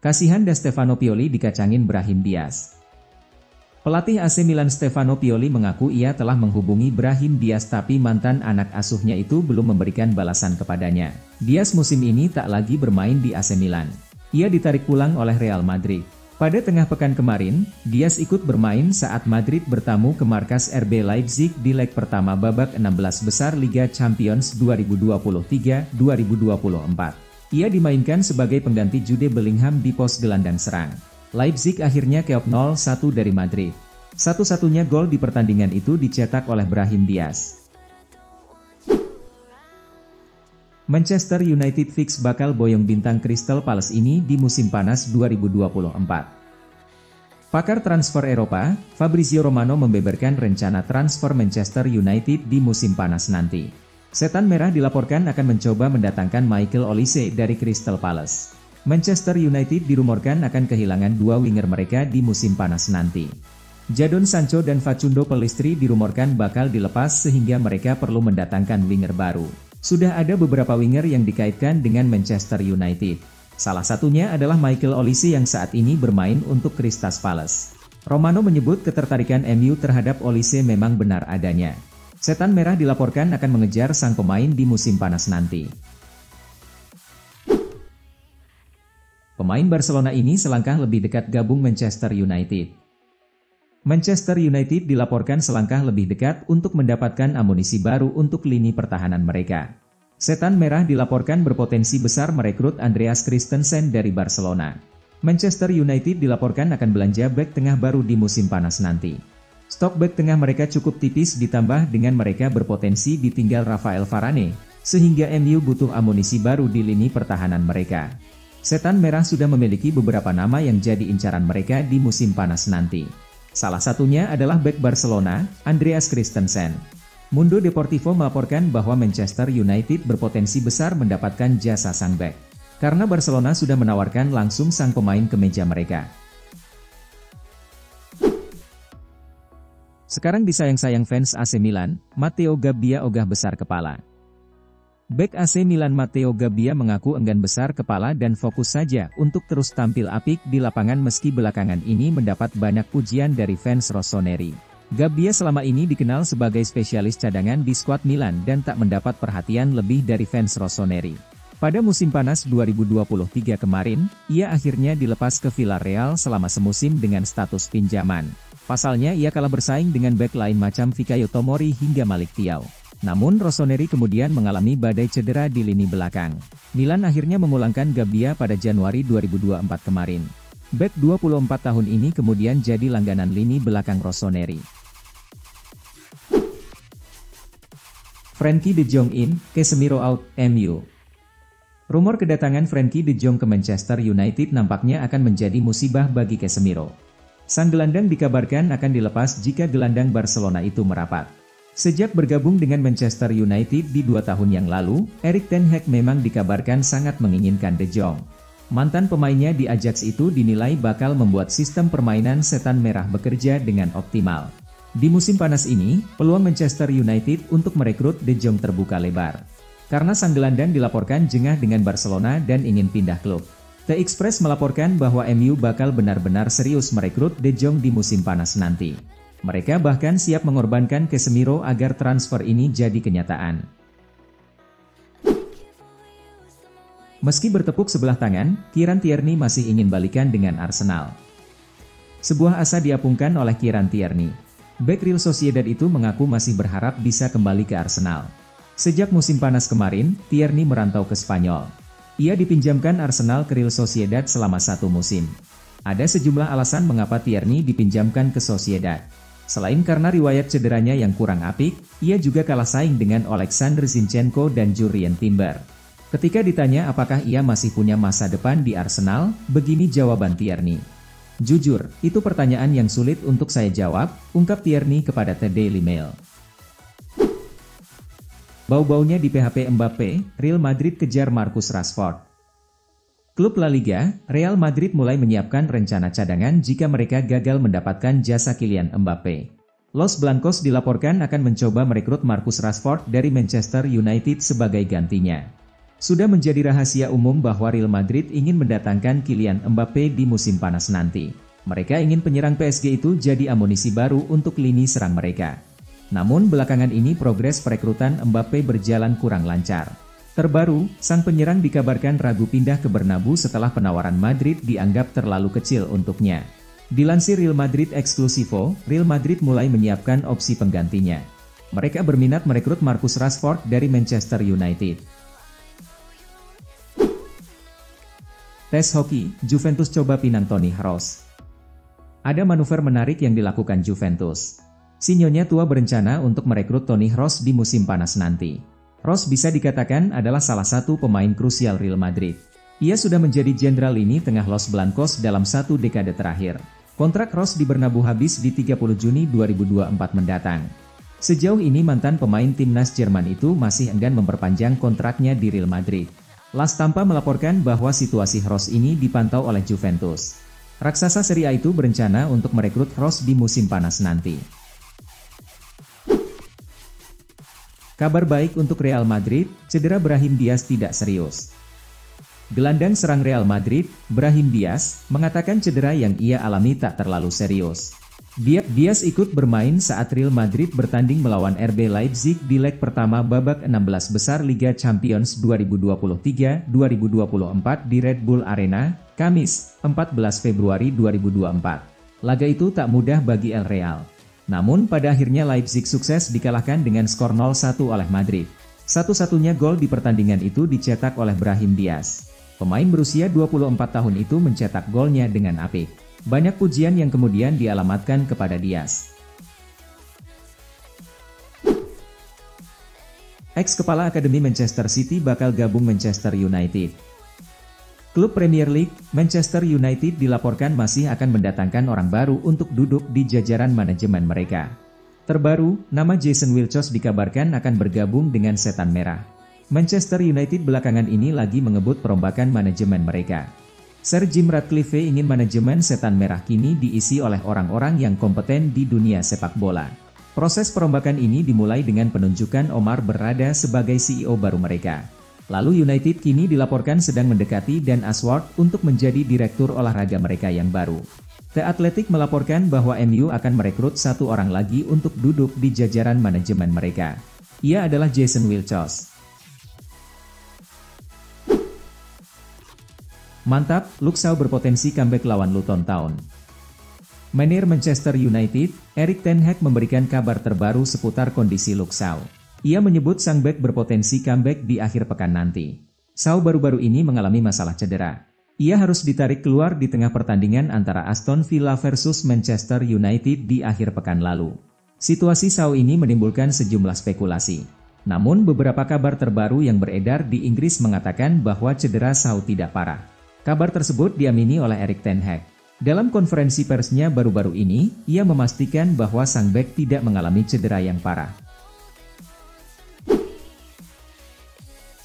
Kasihan Da Stefano Pioli dikacangin Brahim Diaz. Pelatih AC Milan Stefano Pioli mengaku ia telah menghubungi Brahim Diaz tapi mantan anak asuhnya itu belum memberikan balasan kepadanya. Diaz musim ini tak lagi bermain di AC Milan. Ia ditarik pulang oleh Real Madrid. Pada tengah pekan kemarin, Diaz ikut bermain saat Madrid bertamu ke markas RB Leipzig di leg pertama babak 16 besar Liga Champions 2023-2024. Ia dimainkan sebagai pengganti Jude Bellingham di pos gelandang serang. Leipzig akhirnya keok 0-1 dari Madrid. Satu-satunya gol di pertandingan itu dicetak oleh Brahim Diaz. Manchester United fix bakal boyong bintang Crystal Palace ini di musim panas 2024. Pakar transfer Eropa, Fabrizio Romano membeberkan rencana transfer Manchester United di musim panas nanti. Setan Merah dilaporkan akan mencoba mendatangkan Michael Olise dari Crystal Palace. Manchester United dirumorkan akan kehilangan dua winger mereka di musim panas nanti. Jadon Sancho dan Facundo Pellistri dirumorkan bakal dilepas sehingga mereka perlu mendatangkan winger baru. Sudah ada beberapa winger yang dikaitkan dengan Manchester United. Salah satunya adalah Michael Olise yang saat ini bermain untuk Crystal Palace. Romano menyebut ketertarikan MU terhadap Olise memang benar adanya. Setan Merah dilaporkan akan mengejar sang pemain di musim panas nanti. Pemain Barcelona ini selangkah lebih dekat gabung Manchester United. Manchester United dilaporkan selangkah lebih dekat untuk mendapatkan amunisi baru untuk lini pertahanan mereka. Setan Merah dilaporkan berpotensi besar merekrut Andreas Christensen dari Barcelona. Manchester United dilaporkan akan belanja bek tengah baru di musim panas nanti. Stok bek tengah mereka cukup tipis ditambah dengan mereka berpotensi ditinggal Rafael Varane, sehingga MU butuh amunisi baru di lini pertahanan mereka. Setan Merah sudah memiliki beberapa nama yang jadi incaran mereka di musim panas nanti. Salah satunya adalah bek Barcelona, Andreas Christensen. Mundo Deportivo melaporkan bahwa Manchester United berpotensi besar mendapatkan jasa sang bek, karena Barcelona sudah menawarkan langsung sang pemain ke meja mereka. Sekarang disayang-sayang fans AC Milan, Matteo Gabbia ogah besar kepala. Bek AC Milan Matteo Gabbia mengaku enggan besar kepala dan fokus saja untuk terus tampil apik di lapangan meski belakangan ini mendapat banyak pujian dari fans rossoneri. Gabbia selama ini dikenal sebagai spesialis cadangan di skuad Milan dan tak mendapat perhatian lebih dari fans rossoneri. Pada musim panas 2023 kemarin, ia akhirnya dilepas ke Villarreal selama semusim dengan status pinjaman. Pasalnya ia kalah bersaing dengan bek lain macam Fikayo Tomori hingga Malik Thiaw. Namun Rossoneri kemudian mengalami badai cedera di lini belakang. Milan akhirnya memulangkan Gabbia pada Januari 2024 kemarin. Bek 24 tahun ini kemudian jadi langganan lini belakang Rossoneri. Frenkie de Jong in, Casemiro out, MU. Rumor kedatangan Frenkie de Jong ke Manchester United nampaknya akan menjadi musibah bagi Casemiro. Sang gelandang dikabarkan akan dilepas jika gelandang Barcelona itu merapat. Sejak bergabung dengan Manchester United di 2 tahun yang lalu, Erik ten Hag memang dikabarkan sangat menginginkan De Jong. Mantan pemainnya di Ajax itu dinilai bakal membuat sistem permainan Setan Merah bekerja dengan optimal. Di musim panas ini, peluang Manchester United untuk merekrut De Jong terbuka lebar. Karena sang gelandang dilaporkan jengah dengan Barcelona dan ingin pindah klub. The Express melaporkan bahwa MU bakal benar-benar serius merekrut De Jong di musim panas nanti. Mereka bahkan siap mengorbankan Casemiro agar transfer ini jadi kenyataan. Meski bertepuk sebelah tangan, Kieran Tierney masih ingin balikan dengan Arsenal. Sebuah asa diapungkan oleh Kieran Tierney. Bek Real Sociedad itu mengaku masih berharap bisa kembali ke Arsenal. Sejak musim panas kemarin, Tierney merantau ke Spanyol. Ia dipinjamkan Arsenal ke Real Sociedad selama 1 musim. Ada sejumlah alasan mengapa Tierney dipinjamkan ke Sociedad. Selain karena riwayat cederanya yang kurang apik, ia juga kalah saing dengan Alexander Zinchenko dan Jurrien Timber. Ketika ditanya apakah ia masih punya masa depan di Arsenal, begini jawaban Tierney. "Jujur, itu pertanyaan yang sulit untuk saya jawab," ungkap Tierney kepada The Daily Mail. Bau-baunya di PHP Mbappe, Real Madrid kejar Marcus Rashford. Klub La Liga, Real Madrid mulai menyiapkan rencana cadangan jika mereka gagal mendapatkan jasa Kylian Mbappe. Los Blancos dilaporkan akan mencoba merekrut Marcus Rashford dari Manchester United sebagai gantinya. Sudah menjadi rahasia umum bahwa Real Madrid ingin mendatangkan Kylian Mbappe di musim panas nanti. Mereka ingin penyerang PSG itu jadi amunisi baru untuk lini serang mereka. Namun belakangan ini progres perekrutan Mbappe berjalan kurang lancar. Terbaru, sang penyerang dikabarkan ragu pindah ke Bernabeu setelah penawaran Madrid dianggap terlalu kecil untuknya. Dilansir Real Madrid Exclusivo, Real Madrid mulai menyiapkan opsi penggantinya. Mereka berminat merekrut Marcus Rashford dari Manchester United. Tes hoki, Juventus coba pinang Toni Kroos. Ada manuver menarik yang dilakukan Juventus. Si Nyonya tua berencana untuk merekrut Toni Kroos di musim panas nanti. Kroos bisa dikatakan adalah salah satu pemain krusial Real Madrid. Ia sudah menjadi jenderal lini tengah Los Blancos dalam satu dekade terakhir. Kontrak Kroos di Bernabeu habis di 30 Juni 2024 mendatang. Sejauh ini mantan pemain timnas Jerman itu masih enggan memperpanjang kontraknya di Real Madrid. Las Tampa melaporkan bahwa situasi Kroos ini dipantau oleh Juventus. Raksasa Serie A itu berencana untuk merekrut Kroos di musim panas nanti. Kabar baik untuk Real Madrid, cedera Brahim Diaz tidak serius. Gelandang serang Real Madrid, Brahim Diaz, mengatakan cedera yang ia alami tak terlalu serius. Diaz ikut bermain saat Real Madrid bertanding melawan RB Leipzig di leg pertama babak 16 besar Liga Champions 2023-2024 di Red Bull Arena, Kamis, 14 Februari 2024. Laga itu tak mudah bagi El Real. Namun pada akhirnya Leipzig sukses dikalahkan dengan skor 0-1 oleh Madrid. Satu-satunya gol di pertandingan itu dicetak oleh Brahim Diaz. Pemain berusia 24 tahun itu mencetak golnya dengan apik. Banyak pujian yang kemudian dialamatkan kepada Diaz. Ex-kepala Akademi Manchester City bakal gabung Manchester United. Klub Premier League, Manchester United dilaporkan masih akan mendatangkan orang baru untuk duduk di jajaran manajemen mereka. Terbaru, nama Jason Wilshere dikabarkan akan bergabung dengan Setan Merah. Manchester United belakangan ini lagi mengebut perombakan manajemen mereka. Sir Jim Ratcliffe ingin manajemen Setan Merah kini diisi oleh orang-orang yang kompeten di dunia sepak bola. Proses perombakan ini dimulai dengan penunjukan Omar Berrada sebagai CEO baru mereka. Lalu United kini dilaporkan sedang mendekati Dan Ashworth untuk menjadi direktur olahraga mereka yang baru. The Athletic melaporkan bahwa MU akan merekrut satu orang lagi untuk duduk di jajaran manajemen mereka. Ia adalah Jason Wilshere. Mantap, Luke Shaw berpotensi comeback lawan Luton Town. Manajer Manchester United, Erik ten Hag memberikan kabar terbaru seputar kondisi Luke Shaw. Ia menyebut sang bek berpotensi comeback di akhir pekan nanti. Shaw baru-baru ini mengalami masalah cedera. Ia harus ditarik keluar di tengah pertandingan antara Aston Villa versus Manchester United di akhir pekan lalu. Situasi Shaw ini menimbulkan sejumlah spekulasi. Namun beberapa kabar terbaru yang beredar di Inggris mengatakan bahwa cedera Shaw tidak parah. Kabar tersebut diamini oleh Erik ten Hag. Dalam konferensi persnya baru-baru ini, ia memastikan bahwa sang bek tidak mengalami cedera yang parah.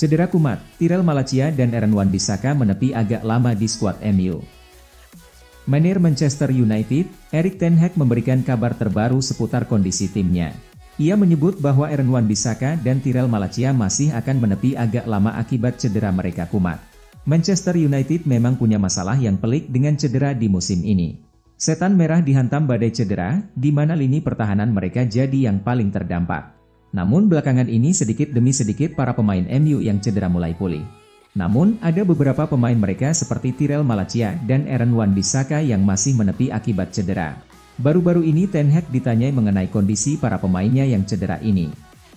Cedera kumat, Tyrell Malacia dan Aaron Wan-Bissaka menepi agak lama di skuad MU. Manajer Manchester United, Erik ten Hag memberikan kabar terbaru seputar kondisi timnya. Ia menyebut bahwa Aaron Wan-Bissaka dan Tyrell Malacia masih akan menepi agak lama akibat cedera mereka kumat. Manchester United memang punya masalah yang pelik dengan cedera di musim ini. Setan Merah dihantam badai cedera, di mana lini pertahanan mereka jadi yang paling terdampak. Namun belakangan ini sedikit demi sedikit para pemain MU yang cedera mulai pulih. Namun ada beberapa pemain mereka seperti Tyrell Malacia dan Aaron Wan-Bissaka yang masih menepi akibat cedera. Baru-baru ini Ten Hag ditanyai mengenai kondisi para pemainnya yang cedera ini.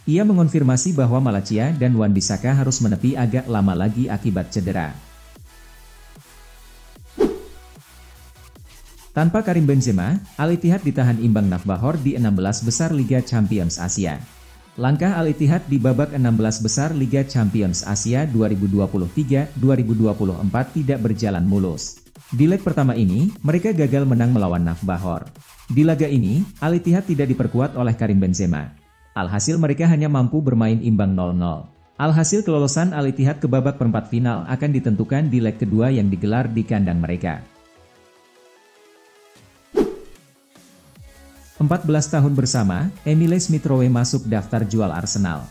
Ia mengonfirmasi bahwa Malacia dan Wan-Bissaka harus menepi agak lama lagi akibat cedera. Tanpa Karim Benzema, Al-Ittihad ditahan imbang Nafbahor di 16 besar Liga Champions Asia. Langkah Al-Ittihad di babak 16 besar Liga Champions Asia 2023-2024 tidak berjalan mulus. Di leg pertama ini, mereka gagal menang melawan Nafbahor. Di laga ini, Al-Ittihad tidak diperkuat oleh Karim Benzema. Alhasil mereka hanya mampu bermain imbang 0-0. Alhasil kelolosan Al-Ittihad ke babak perempat final akan ditentukan di leg kedua yang digelar di kandang mereka. 14 tahun bersama, Emile Smith Rowe masuk daftar jual Arsenal.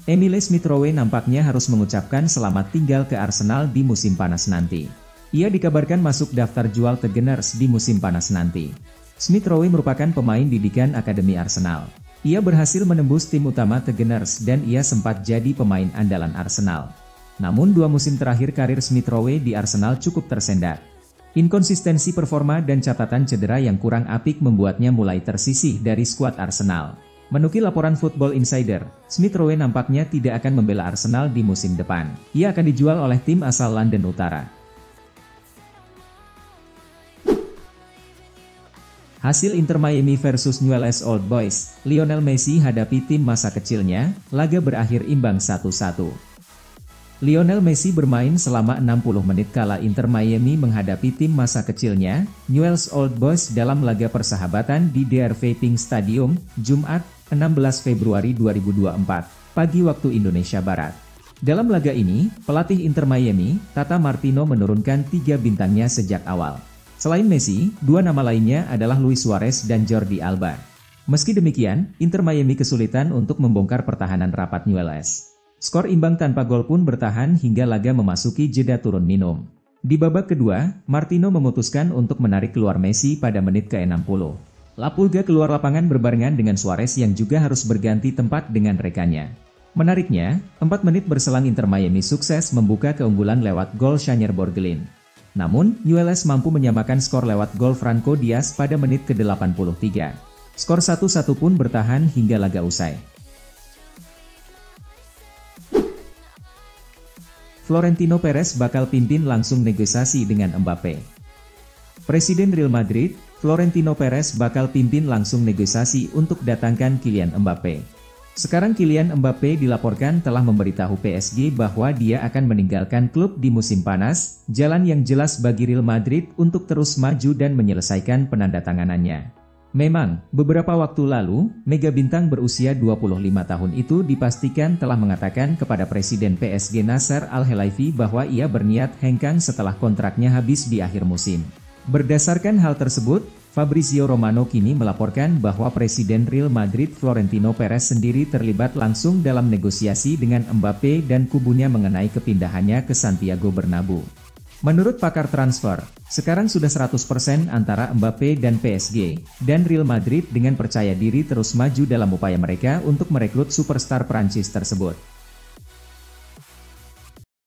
Emile Smith-Rowe nampaknya harus mengucapkan selamat tinggal ke Arsenal di musim panas nanti. Ia dikabarkan masuk daftar jual The Gunners di musim panas nanti. Smith-Rowe merupakan pemain didikan Akademi Arsenal. Ia berhasil menembus tim utama The Gunners dan ia sempat jadi pemain andalan Arsenal. Namun 2 musim terakhir karir Smith-Rowe di Arsenal cukup tersendat. Inkonsistensi performa dan catatan cedera yang kurang apik membuatnya mulai tersisih dari skuad Arsenal. Menukil laporan Football Insider, Smith-Rowe nampaknya tidak akan membela Arsenal di musim depan. Ia akan dijual oleh tim asal London Utara. Hasil Inter Miami versus Newell's Old Boys, Lionel Messi hadapi tim masa kecilnya, laga berakhir imbang 1-1. Lionel Messi bermain selama 60 menit kala Inter Miami menghadapi tim masa kecilnya, Newell's Old Boys dalam laga persahabatan di DRV Pink Stadium, Jumat, 16 Februari 2024, pagi waktu Indonesia Barat. Dalam laga ini, pelatih Inter Miami, Tata Martino menurunkan 3 bintangnya sejak awal. Selain Messi, 2 nama lainnya adalah Luis Suarez dan Jordi Alba. Meski demikian, Inter Miami kesulitan untuk membongkar pertahanan rapat Newell's. Skor imbang tanpa gol pun bertahan hingga laga memasuki jeda turun minum. Di babak kedua, Martino memutuskan untuk menarik keluar Messi pada menit ke-60. La Pulga keluar lapangan berbarengan dengan Suarez yang juga harus berganti tempat dengan rekannya. Menariknya, 4 menit berselang Inter Miami sukses membuka keunggulan lewat gol Shanier Borgelin. Namun, Newell's mampu menyamakan skor lewat gol Franco Diaz pada menit ke-83. Skor 1-1 pun bertahan hingga laga usai. Florentino Perez bakal pimpin langsung negosiasi dengan Mbappe. Presiden Real Madrid, Florentino Perez bakal pimpin langsung negosiasi untuk datangkan Kylian Mbappe. Sekarang Kylian Mbappe dilaporkan telah memberitahu PSG bahwa dia akan meninggalkan klub di musim panas, jalan yang jelas bagi Real Madrid untuk terus maju dan menyelesaikan penandatanganannya. Memang, beberapa waktu lalu, mega bintang berusia 25 tahun itu dipastikan telah mengatakan kepada Presiden PSG Nasser Al-Khelaifi bahwa ia berniat hengkang setelah kontraknya habis di akhir musim. Berdasarkan hal tersebut, Fabrizio Romano kini melaporkan bahwa Presiden Real Madrid Florentino Perez sendiri terlibat langsung dalam negosiasi dengan Mbappe dan kubunya mengenai kepindahannya ke Santiago Bernabeu. Menurut pakar transfer, sekarang sudah 100% antara Mbappe dan PSG, dan Real Madrid dengan percaya diri terus maju dalam upaya mereka untuk merekrut superstar Prancis tersebut.